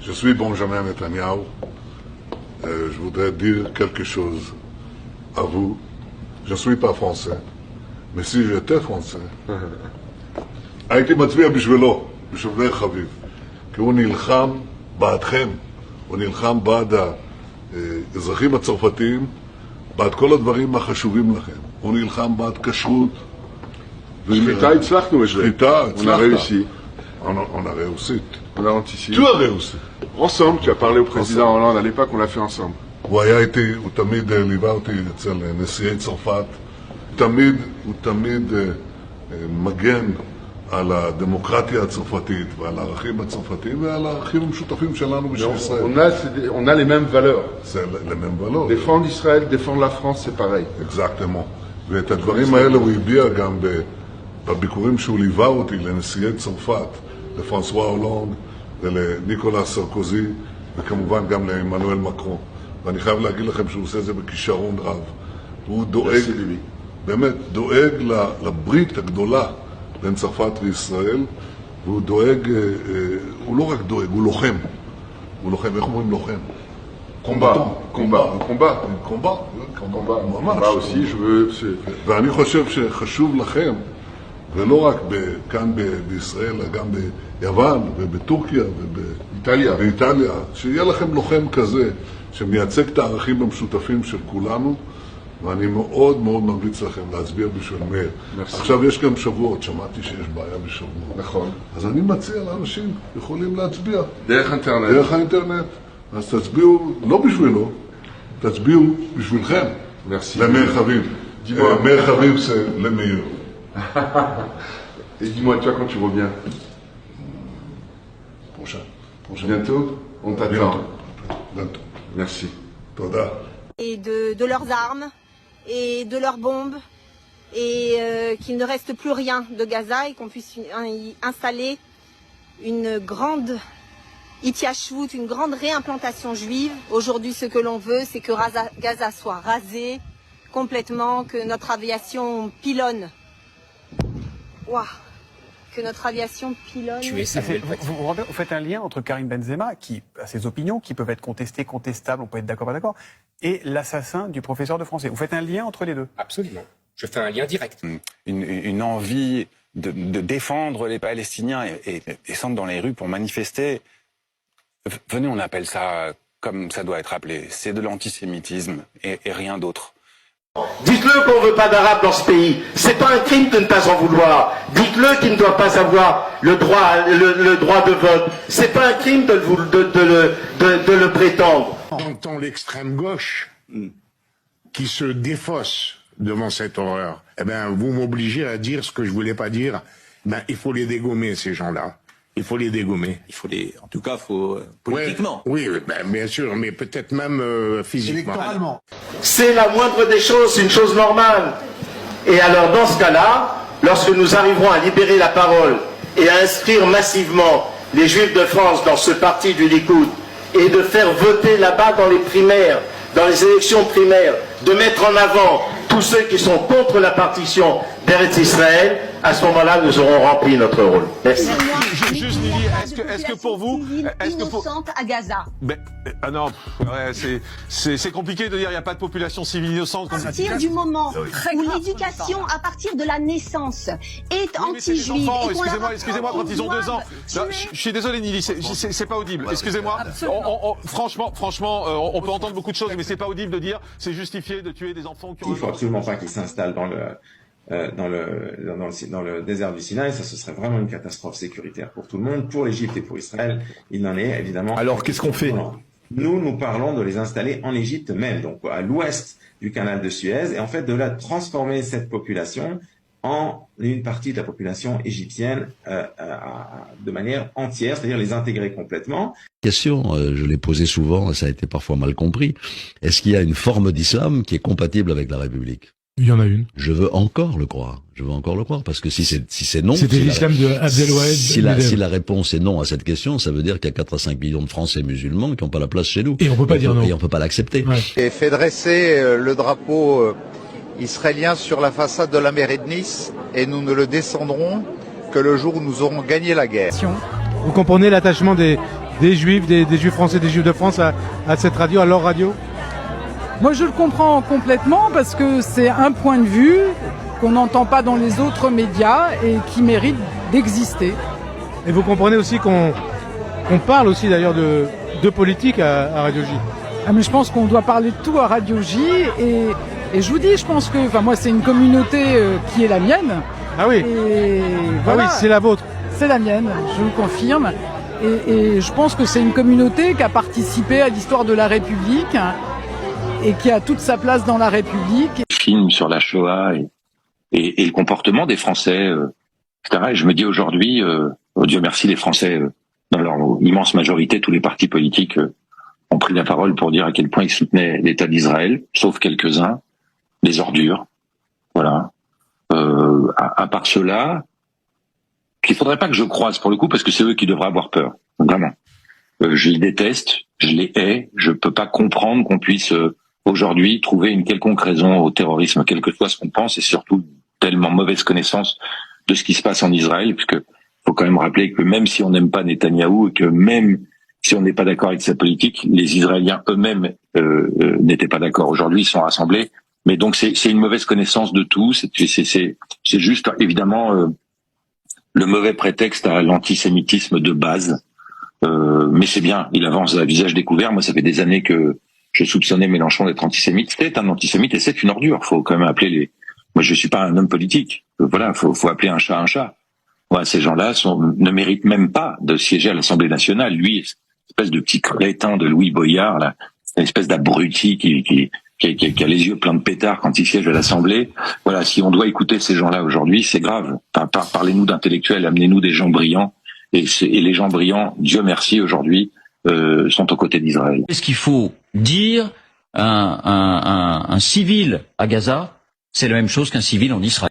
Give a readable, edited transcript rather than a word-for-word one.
Je suis Benjamin Netanyahu. Je voudrais dire quelque chose à vous. Je ne suis pas français, mais si j'étais français, הייתי מצביע בשבילו, בשביל חביב. כי הוא נלחם בעדכם, הוא נלחם בעד האזרחים הצרפתיים, בעד כל הדברים החשובים לכם. הוא נלחם בעד כשרות. שחיטה הצלחנו את זה. שחיטה הצלחת. On a réussi. On a réussi. On a anticipé. Tu as réussi. Ensemble, tu as parlé au président Hollande à l'époque, on l'a fait ensemble. הוא היה איתי, הוא תמיד ליווה אותי אצל נשיאי צרפת. הוא תמיד מגן על הדמוקרטיה הצרפתית ועל הערכים הצרפתיים ועל הערכים המשותפים שלנו בשביל ישראל. On a les mêmes valeurs. C'est les mêmes valeurs. Défendre Israël, défendre la France, c'est pareil. Exactement. ואת הדברים האלה הוא הביע גם בביקורים שהוא ליווה אותי לנשיאי צרפת, לפרנסואה הולנד ולניקולה סרקוזי, וכמובן גם לעמנואל מקרון. ואני חייב להגיד לכם שהוא עושה את זה בכישרון רב. הוא דואג, באמת, דואג לברית הגדולה בין צרפת וישראל, והוא דואג, הוא לא רק דואג, הוא לוחם. הוא לוחם, איך אומרים לוחם? combat ממש. aussi, je veux... ואני חושב שחשוב לכם, ולא רק כאן בישראל, אלא גם ביוון ובטורקיה ובאיטליה, שיהיה לכם לוחם כזה שמייצג את הערכים המשותפים של כולנו, ואני מאוד מאוד ממליץ לכם להצביע בשביל מאיר. עכשיו יש גם שבועות, שמעתי שיש בעיה בשבועות. נכון. אז אני מציע לאנשים, יכולים להצביע. דרך אינטרנט. דרך האינטרנט. אז תצביעו, לא בשבילו, תצביעו בשבילכם. למאיר חביב. מאיר חביב זה למאיר. Et dis-moi, toi, quand tu reviens? Prochain. Bientôt? On t'attend. Bientôt. Merci. Toda. Et de leurs armes et de leurs bombes et qu'il ne reste plus rien de Gaza et qu'on puisse y installer une grande Itiyashvut, une grande réimplantation juive. Aujourd'hui, ce que l'on veut, c'est que Gaza soit rasée complètement, que notre aviation pilonne. Waouh, que notre aviation pilonne. Vous faites un lien entre Karim Benzema, qui a ses opinions, qui peuvent être contestées, contestables, on peut être d'accord, pas d'accord, et l'assassin du professeur de français. Vous faites un lien entre les deux? Absolument. Je fais un lien direct. Une envie de défendre les Palestiniens et descendre dans les rues pour manifester. Venez, on appelle ça comme ça doit être appelé. C'est de l'antisémitisme et rien d'autre. Dites-le qu'on ne veut pas d'Arabes dans ce pays. C'est pas un crime de ne pas en vouloir. Dites-le qu'il ne doit pas avoir le droit de vote. C'est pas un crime de le prétendre. J'entends l'extrême gauche qui se défausse devant cette horreur. Eh bien, vous m'obligez à dire ce que je voulais pas dire. Ben, il faut les dégommer, ces gens-là. Il faut les dégommer. Il faut les, en tout cas, politiquement. Oui, ben, bien sûr, mais peut-être même physiquement. Électoralement. C'est la moindre des choses, c'est une chose normale. Et alors, dans ce cas-là, lorsque nous arriverons à libérer la parole et à inscrire massivement les Juifs de France dans ce parti du Likoud et de faire voter là-bas dans les primaires, dans les élections primaires, de mettre en avant tous ceux qui sont contre la partition d'Eretz Israël, à ce moment-là, nous aurons rempli notre rôle. Merci. Juste, Lily, est-ce que pour vous... innocente à Gaza. Ah non, ouais, c'est compliqué de dire qu'il n'y a pas de population civile innocente. À partir du moment où l'éducation, à partir de la naissance, est anti-juive... Excusez-moi, quand ils ont 2 ans... Non, je suis désolé, Lily, c'est pas audible. Excusez-moi. Franchement, on peut entendre beaucoup de choses, mais c'est pas audible de dire c'est justifié de tuer des enfants qui ont... Il faut absolument pas qu'ils s'installent dans le désert du Sinaï. Ça, ce serait vraiment une catastrophe sécuritaire pour tout le monde, pour l'Égypte et pour Israël. Il en est évidemment. Alors, qu'est-ce qu'on fait? Nous parlons de les installer en Égypte même, donc à l'ouest du canal de Suez, et en fait de la transformer cette population en une partie de la population égyptienne de manière entière, c'est-à-dire les intégrer complètement. Question, je l'ai posée souvent, ça a été parfois mal compris. Est-ce qu'il y a une forme d'islam qui est compatible avec la République? Il y en a une. Je veux encore le croire. Parce que si c'est non... C'était l'islam de Abdelwahed. Si la réponse est non à cette question, ça veut dire qu'il y a 4 à 5 millions de Français musulmans qui n'ont pas la place chez nous. Et on peut pas dire non. Et on peut pas l'accepter. Ouais. Et fait dresser le drapeau israélien sur la façade de la mairie de Nice, et nous ne le descendrons que le jour où nous aurons gagné la guerre. Vous comprenez l'attachement des Juifs, des Juifs français, des Juifs de France à cette radio, à leur radio? Moi, je le comprends complètement parce que c'est un point de vue qu'on n'entend pas dans les autres médias et qui mérite d'exister. Et vous comprenez aussi qu'on parle aussi d'ailleurs de politique à Radio J? Ah, mais je pense qu'on doit parler de tout à Radio J et je vous dis, je pense que, enfin moi c'est une communauté qui est la mienne. Ah oui. Et voilà, ah oui, c'est la vôtre. C'est la mienne, je vous confirme. Et je pense que c'est une communauté qui a participé à l'histoire de la République et qui a toute sa place dans la République. Film sur la Shoah et le comportement des Français, etc. Et je me dis aujourd'hui, Dieu merci, les Français, dans leur immense majorité, tous les partis politiques ont pris la parole pour dire à quel point ils soutenaient l'État d'Israël, sauf quelques-uns, des ordures. Voilà. À part cela, qu'il faudrait pas que je croise pour le coup, parce que c'est eux qui devraient avoir peur. Vraiment. Je les déteste, je les hais, je peux pas comprendre qu'on puisse aujourd'hui trouver une quelconque raison au terrorisme, quel que soit ce qu'on pense, et surtout tellement mauvaise connaissance de ce qui se passe en Israël, puisque faut quand même rappeler que même si on n'aime pas Netanyahou et que même si on n'est pas d'accord avec sa politique, les Israéliens eux-mêmes n'étaient pas d'accord. Aujourd'hui, ils sont rassemblés. Mais donc c'est une mauvaise connaissance de tout. C'est juste évidemment le mauvais prétexte à l'antisémitisme de base. Mais c'est bien, il avance à visage découvert. Moi, ça fait des années que je soupçonnais Mélenchon d'être antisémite. C'est un antisémite et c'est une ordure. Faut quand même appeler les. Moi, je suis pas un homme politique. Voilà, faut appeler un chat un chat. Ouais, ces gens-là ne méritent même pas de siéger à l'Assemblée nationale. Lui, espèce de petit crétin de Louis Boyard, là, une espèce d'abruti qui a les yeux pleins de pétards quand il siège à l'Assemblée. Voilà, si on doit écouter ces gens-là aujourd'hui, c'est grave. Parlez-nous d'intellectuels, amenez-nous des gens brillants. Et les gens brillants, Dieu merci, aujourd'hui, sont aux côtés d'Israël. Qu'est-ce qu'il faut dire un civil à Gaza? C'est la même chose qu'un civil en Israël.